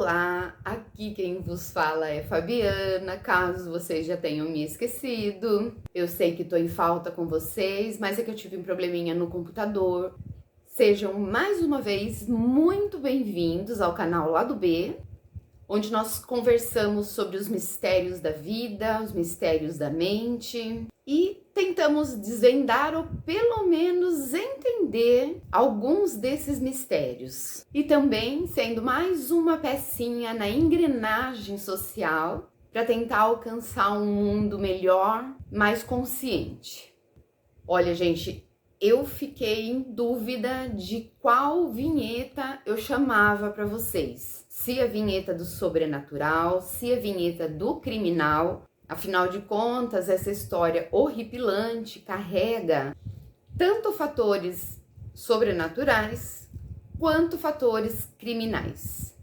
Olá, aqui quem vos fala é Fabiana, caso vocês já tenham me esquecido. Eu sei que tô em falta com vocês, mas é que eu tive um probleminha no computador. Sejam mais uma vez muito bem-vindos ao canal Lado B, onde nós conversamos sobre os mistérios da vida, os mistérios da mente e tentamos desvendar ou pelo menos entender alguns desses mistérios. E também sendo mais uma pecinha na engrenagem social para tentar alcançar um mundo melhor, mais consciente. Olha, gente, eu fiquei em dúvida de qual vinheta eu chamava para vocês. Se a vinheta do sobrenatural, se a vinheta do criminal. Afinal de contas, essa história horripilante carrega tanto fatores sobrenaturais quanto fatores criminais.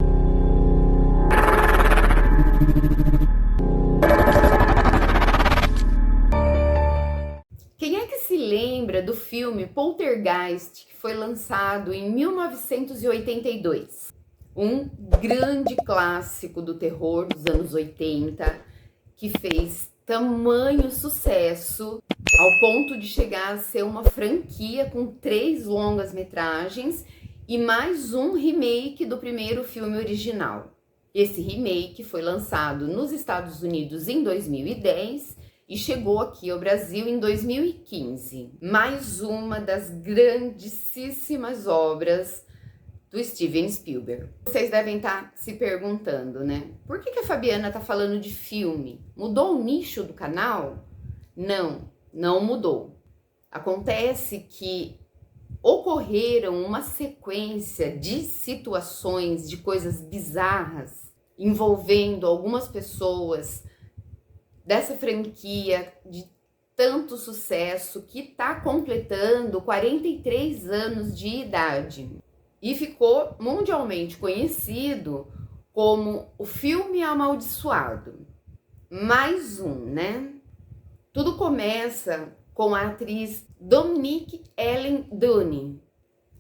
Quem é que se lembra do filme Poltergeist, que foi lançado em 1982? Um grande clássico do terror dos anos 80, que fez tamanho sucesso ao ponto de chegar a ser uma franquia com 3 longas-metragens e mais um remake do primeiro filme original. Esse remake foi lançado nos Estados Unidos em 2010 e chegou aqui ao Brasil em 2015. Mais uma das grandíssimas obras do Steven Spielberg. Vocês devem estar se perguntando, né? Por que a Fabiana está falando de filme? Mudou o nicho do canal? Não mudou. Acontece que ocorreram uma sequência de situações, de coisas bizarras, envolvendo algumas pessoas dessa franquia de tanto sucesso que está completando 43 anos de idade. E ficou mundialmente conhecido como o filme amaldiçoado. Mais um, né? Tudo começa com a atriz Dominique Ellen Dunne.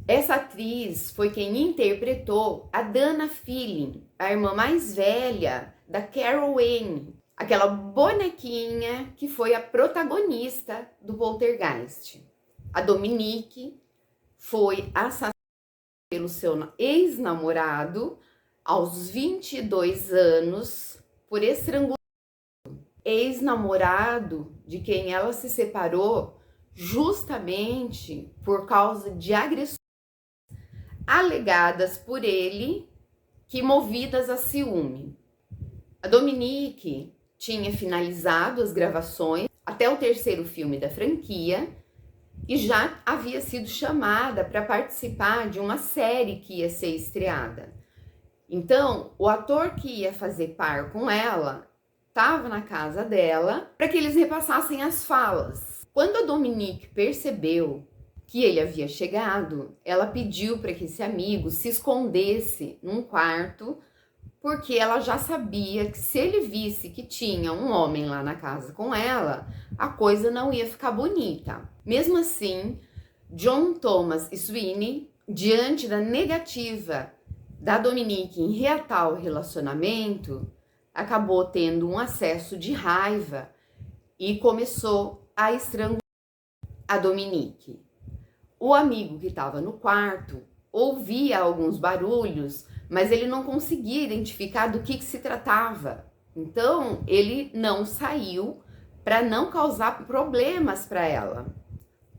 Essa atriz foi quem interpretou a Dana Feely, a irmã mais velha da Carol Wayne, aquela bonequinha que foi a protagonista do Poltergeist. A Dominique foi assassinada pelo seu ex-namorado aos 22 anos por estrangulamento. Ex-namorado de quem ela se separou justamente por causa de agressões alegadas por ele, que movidas a ciúme. A Dominique tinha finalizado as gravações até o 3º filme da franquia e já havia sido chamada para participar de uma série que ia ser estreada. Então, o ator que ia fazer par com ela estava na casa dela para que eles repassassem as falas. Quando a Dominique percebeu que ele havia chegado, ela pediu para que esse amigo se escondesse num quarto, porque ela já sabia que se ele visse que tinha um homem lá na casa com ela, a coisa não ia ficar bonita. Mesmo assim, John Thomas Sweeney, diante da negativa da Dominique em reatar o relacionamento, acabou tendo um acesso de raiva e começou a estrangular a Dominique. O amigo que estava no quarto ouvia alguns barulhos, mas ele não conseguia identificar do que se tratava. Então, ele não saiu para não causar problemas para ela.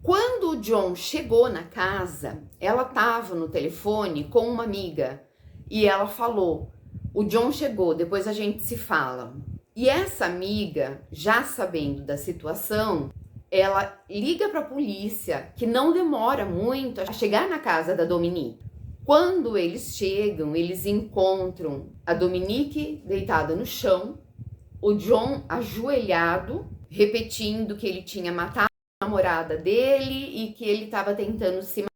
Quando o John chegou na casa, ela estava no telefone com uma amiga e ela falou: "O John chegou, depois a gente se fala". E essa amiga, já sabendo da situação, ela liga para a polícia, que não demora muito a chegar na casa da Dominique. Quando eles chegam, eles encontram a Dominique deitada no chão, o John ajoelhado, repetindo que ele tinha matado a namorada dele e que ele estava tentando se matar.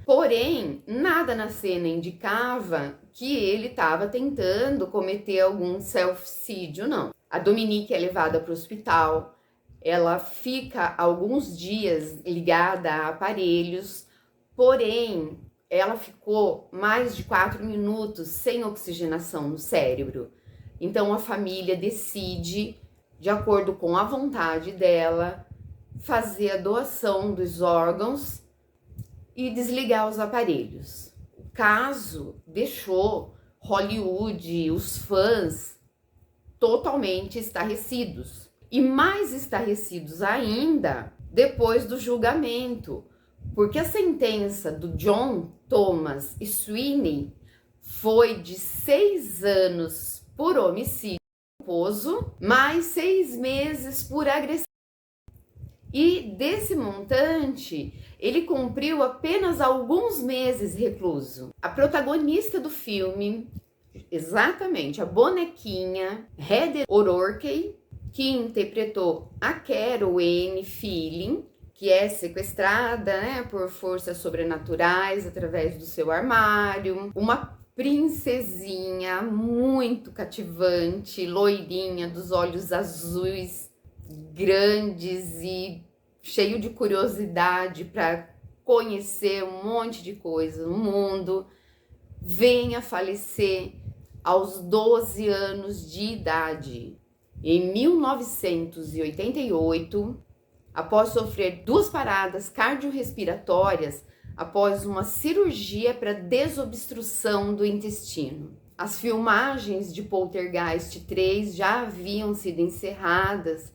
Porém, nada na cena indicava que ele estava tentando cometer algum self-suicídio, não. A Dominique é levada para o hospital, ela fica alguns dias ligada a aparelhos, porém, ela ficou mais de 4 minutos sem oxigenação no cérebro. Então a família decide, de acordo com a vontade dela, fazer a doação dos órgãos e desligar os aparelhos. O caso deixou Hollywood, os fãs, totalmente estarrecidos. E mais estarrecidos ainda depois do julgamento, porque a sentença do John Thomas Sweeney foi de 6 anos por homicídio culposo, mais 6 meses por agressão. E desse montante, ele cumpriu apenas alguns meses recluso. A protagonista do filme, exatamente, a bonequinha Heather O'Rourke, que interpretou a Carol Anne Fielding, que é sequestrada, né, por forças sobrenaturais através do seu armário, uma princesinha muito cativante, loirinha, dos olhos azuis, grandes e cheio de curiosidade para conhecer um monte de coisa no mundo, vem a falecer aos 12 anos de idade. Em 1988, após sofrer 2 paradas cardiorrespiratórias após uma cirurgia para desobstrução do intestino. As filmagens de Poltergeist 3 já haviam sido encerradas,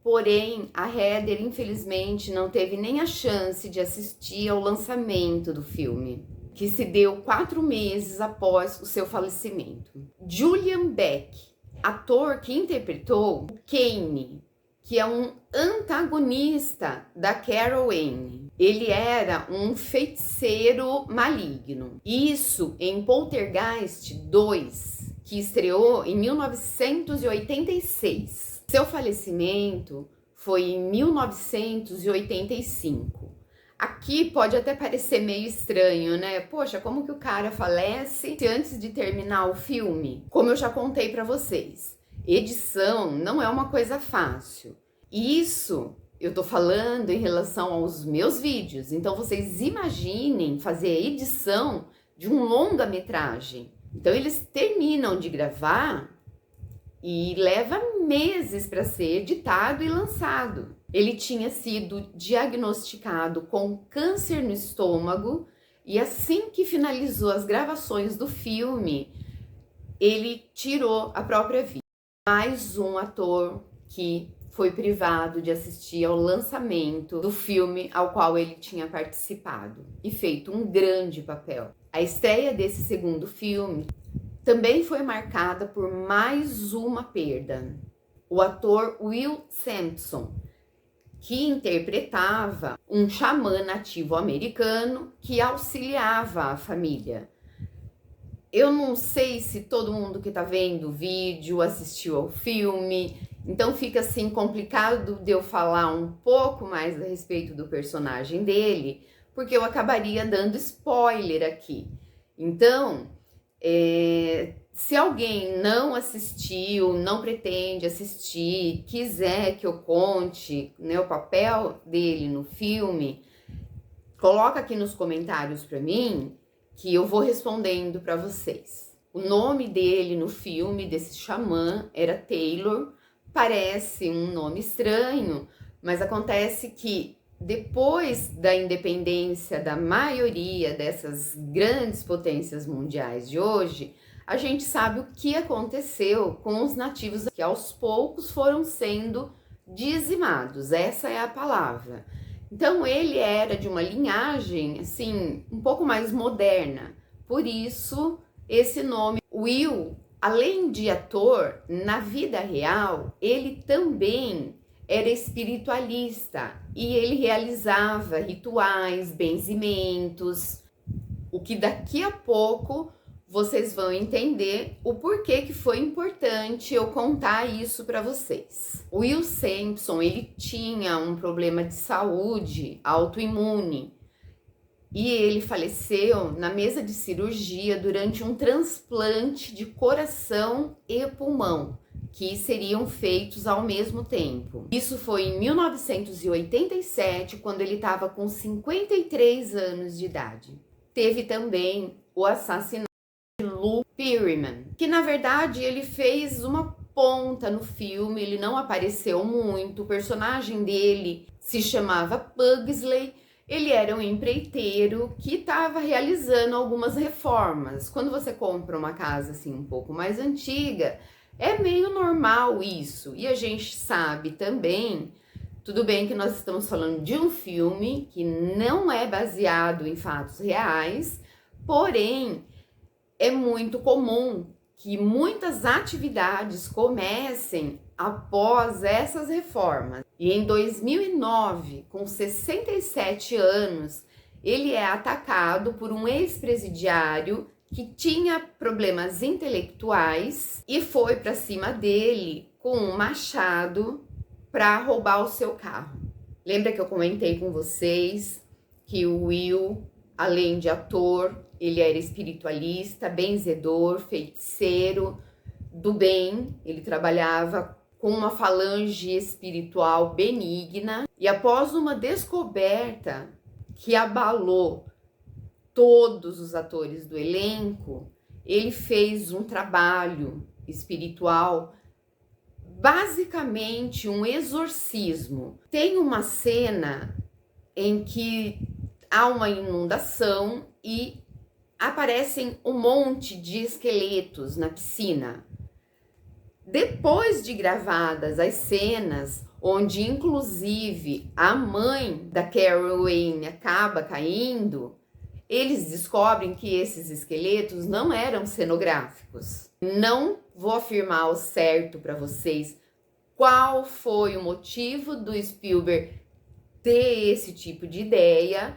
porém a Heather infelizmente não teve nem a chance de assistir ao lançamento do filme, que se deu 4 meses após o seu falecimento. Julian Beck, ator que interpretou Kane, que é um antagonista da Carol Anne. Ele era um feiticeiro maligno. Isso em Poltergeist 2, que estreou em 1986. Seu falecimento foi em 1985. Aqui pode até parecer meio estranho, né? Poxa, como que o cara falece antes de terminar o filme? Como eu já contei para vocês, edição não é uma coisa fácil. Isso eu tô falando em relação aos meus vídeos. Então vocês imaginem fazer a edição de um longa-metragem. Então eles terminam de gravar e leva meses para ser editado e lançado. Ele tinha sido diagnosticado com câncer no estômago e assim que finalizou as gravações do filme, ele tirou a própria vida. Mais um ator que foi privado de assistir ao lançamento do filme ao qual ele tinha participado e feito um grande papel. A estreia desse segundo filme também foi marcada por mais uma perda. O ator Will Sampson, que interpretava um xamã nativo americano que auxiliava a família. Eu não sei se todo mundo que tá vendo o vídeo assistiu ao filme, então fica assim complicado de eu falar um pouco mais a respeito do personagem dele, porque eu acabaria dando spoiler aqui. Então, se alguém não assistiu, não pretende assistir, quiser que eu conte, né, o papel dele no filme, coloca aqui nos comentários para mim, que eu vou respondendo para vocês. O nome dele no filme, desse xamã, era Taylor. Parece um nome estranho, mas acontece que depois da independência da maioria dessas grandes potências mundiais de hoje, a gente sabe o que aconteceu com os nativos que aos poucos foram sendo dizimados. Essa é a palavra. Então ele era de uma linhagem assim um pouco mais moderna. Por isso esse nome. Will, além de ator, na vida real, ele também era espiritualista e ele realizava rituais, benzimentos, o que daqui a pouco vocês vão entender o porquê que foi importante eu contar isso para vocês. O Will Sampson, ele tinha um problema de saúde autoimune e ele faleceu na mesa de cirurgia durante um transplante de coração e pulmão, que seriam feitos ao mesmo tempo. Isso foi em 1987, quando ele estava com 53 anos de idade. teve também o assassinato de Lou Pearlman, que na verdade ele fez uma ponta no filme, ele não apareceu muito, o personagem dele se chamava Pugsley, ele era um empreiteiro que estava realizando algumas reformas. Quando você compra uma casa assim um pouco mais antiga, é meio normal isso, e a gente sabe também, tudo bem que nós estamos falando de um filme que não é baseado em fatos reais, porém é muito comum que muitas atividades comecem após essas reformas. E em 2009, com 67 anos, ele é atacado por um ex-presidiário que tinha problemas intelectuais e foi para cima dele com um machado para roubar o seu carro. Lembra que eu comentei com vocês que o Will, além de ator, ele era espiritualista, benzedor, feiticeiro do bem. Ele trabalhava com uma falange espiritual benigna. E após uma descoberta que abalou todos os atores do elenco, ele fez um trabalho espiritual, basicamente um exorcismo. Tem uma cena em que há uma inundação e aparecem um monte de esqueletos na piscina. Depois de gravadas as cenas, onde inclusive a mãe da Carol Wayne acaba caindo, eles descobrem que esses esqueletos não eram cenográficos. Não vou afirmar ao certo para vocês qual foi o motivo do Spielberg ter esse tipo de ideia.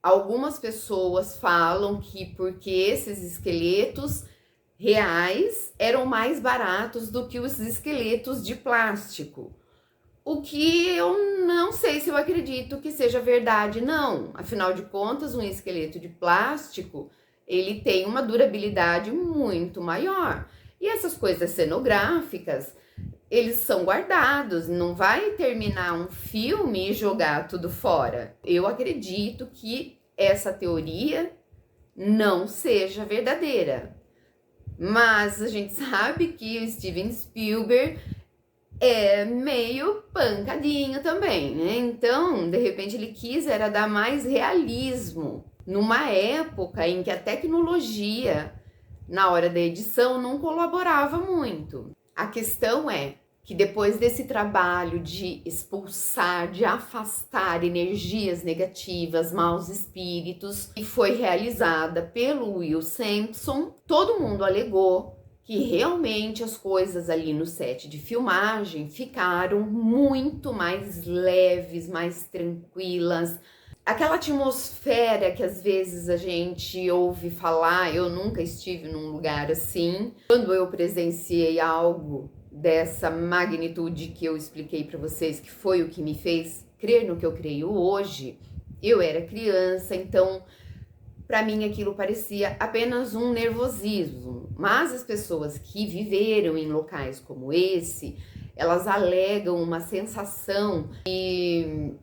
Algumas pessoas falam que porque esses esqueletos reais eram mais baratos do que os esqueletos de plástico. O que eu não sei se eu acredito que seja verdade, não. Afinal de contas, um esqueleto de plástico, ele tem uma durabilidade muito maior. E essas coisas cenográficas, eles são guardados, não vai terminar um filme e jogar tudo fora. Eu acredito que essa teoria não seja verdadeira. Mas a gente sabe que o Steven Spielberg é meio pancadinho também, né? Então, de repente, ele quis era dar mais realismo numa época em que a tecnologia, na hora da edição, não colaborava muito. A questão é que depois desse trabalho de expulsar, de afastar energias negativas, maus espíritos, que foi realizada pelo Will Sampson, todo mundo alegou que realmente as coisas ali no set de filmagem ficaram muito mais leves, mais tranquilas. Aquela atmosfera que às vezes a gente ouve falar, eu nunca estive num lugar assim. Quando eu presenciei algo dessa magnitude que eu expliquei para vocês, que foi o que me fez crer no que eu creio hoje, eu era criança, então para mim aquilo parecia apenas um nervosismo. Mas as pessoas que viveram em locais como esse, elas alegam uma sensação de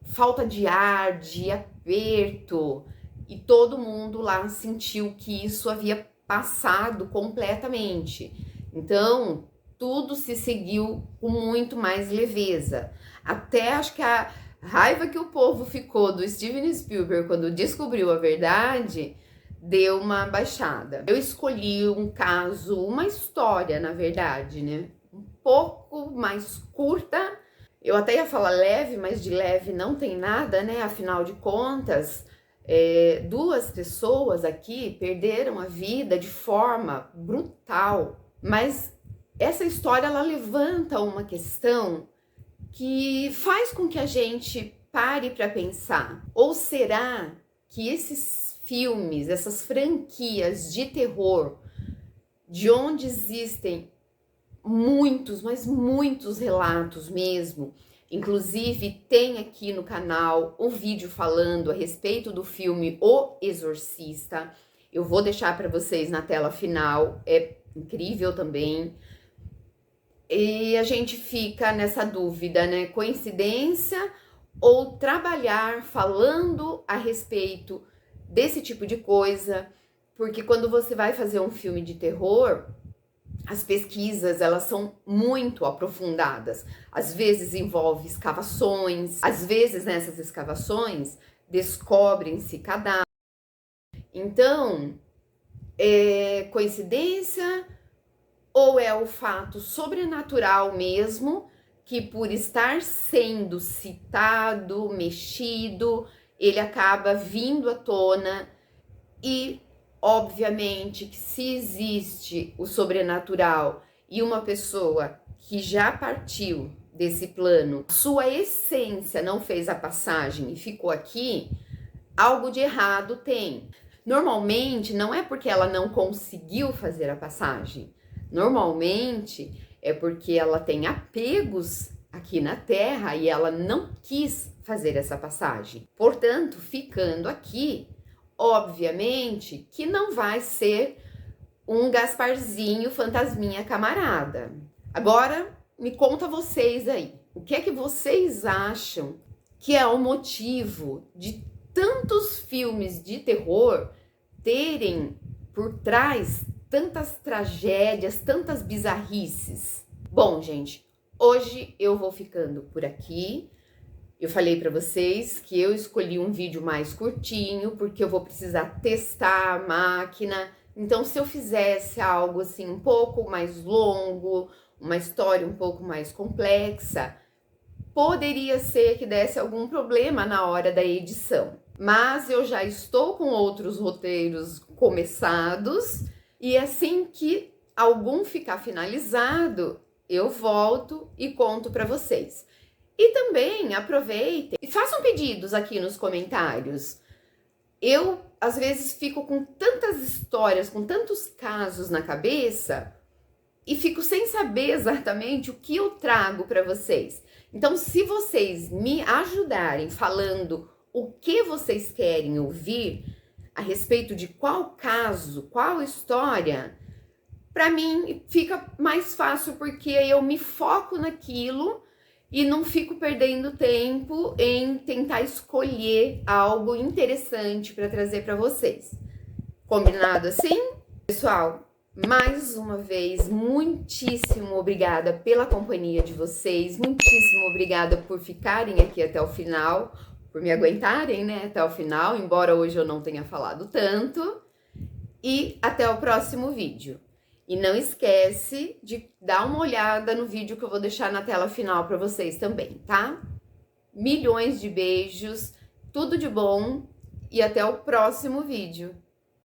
falta de ar, de aperto, e todo mundo lá sentiu que isso havia passado completamente. Então, tudo se seguiu com muito mais leveza. Até acho que a raiva que o povo ficou do Steven Spielberg quando descobriu a verdade deu uma baixada. Eu escolhi um caso, uma história, na verdade, né? Um pouco mais curta. Eu até ia falar leve, mas de leve não tem nada, né? Afinal de contas, duas pessoas aqui perderam a vida de forma brutal. Mas essa história, ela levanta uma questão que faz com que a gente pare para pensar. Ou será que esses filmes, essas franquias de terror, de onde existem muitos, mas muitos relatos mesmo, inclusive tem aqui no canal um vídeo falando a respeito do filme O Exorcista, eu vou deixar para vocês na tela final, é incrível também. E a gente fica nessa dúvida, né? Coincidência ou trabalhar falando a respeito desse tipo de coisa, porque quando você vai fazer um filme de terror, as pesquisas, elas são muito aprofundadas. Às vezes envolve escavações, às vezes nessas escavações descobrem-se cadáveres. Então, é coincidência ou é o fato sobrenatural mesmo, que por estar sendo citado, mexido, ele acaba vindo à tona? E obviamente que se existe o sobrenatural e uma pessoa que já partiu desse plano, sua essência não fez a passagem e ficou aqui, algo de errado tem. Normalmente não é porque ela não conseguiu fazer a passagem. Normalmente é porque ela tem apegos aqui na Terra e ela não quis fazer essa passagem. Portanto, ficando aqui, obviamente que não vai ser um Gasparzinho fantasminha camarada. Agora, me conta vocês aí, o que é que vocês acham que é o motivo de tantos filmes de terror terem por trás tantas tragédias, tantas bizarrices? Bom, gente, hoje eu vou ficando por aqui. Eu falei para vocês que eu escolhi um vídeo mais curtinho, porque eu vou precisar testar a máquina. Então, se eu fizesse algo assim um pouco mais longo, uma história um pouco mais complexa, poderia ser que desse algum problema na hora da edição. Mas eu já estou com outros roteiros começados e assim que algum ficar finalizado, eu volto e conto para vocês. E também aproveitem e façam pedidos aqui nos comentários. Eu, às vezes, fico com tantas histórias, com tantos casos na cabeça e fico sem saber exatamente o que eu trago para vocês. Então, se vocês me ajudarem falando o que vocês querem ouvir a respeito de qual caso, qual história, para mim fica mais fácil, porque eu me foco naquilo e não fico perdendo tempo em tentar escolher algo interessante para trazer para vocês. Combinado assim? Pessoal, mais uma vez, muitíssimo obrigada pela companhia de vocês, muitíssimo obrigada por ficarem aqui até o final, por me aguentarem, né, até o final, embora hoje eu não tenha falado tanto, e até o próximo vídeo. E não esquece de dar uma olhada no vídeo que eu vou deixar na tela final para vocês também, tá? Milhões de beijos, tudo de bom e até o próximo vídeo.